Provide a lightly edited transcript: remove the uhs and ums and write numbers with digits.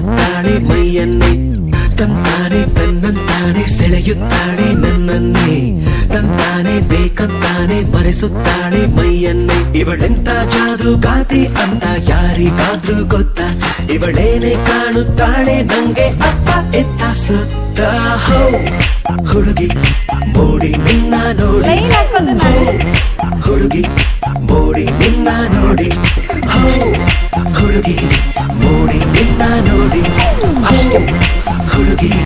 ಮರೆಸುತ್ತಾಳೆ ಮೈಯನ್ನೇ. ತಂತಾನೆ ತನ್ನಂತಾನೆ ಸೆಳೆಯುತ್ತಾಳೆ ನನ್ನನ್ನೇ. ತಂತಾನೆ ಬೇಕಂತಾನೆ ಮರೆಸುತ್ತಾಳೆ ಮೈಯನ್ನೇ. ಇವಳೆಂತ ಜಾದುಗಾತಿ ಅಂತ ಯಾರಿಗಾದ್ರೂ ಗೊತ್ತಾ? ಇವಳೇನೆ ಕಾಣುತ್ತಾಳೆ ನಂಗೆ ಅತ್ತ ಎತ್ತ ಸುತ್ತ. ಹೋ ಹುಡುಗಿ ಮೋಡಿ ನಿನ್ನ ನೋಡಿ, ಹುಡುಗಿ ಮೋಡಿ ನಿನ್ನ ನೋಡಿ, ಹೋ ಹುಡುಗಿ ಮೋಡಿ ನಿನ್ನ ನೋಡಿ, ಹುಡುಗಿ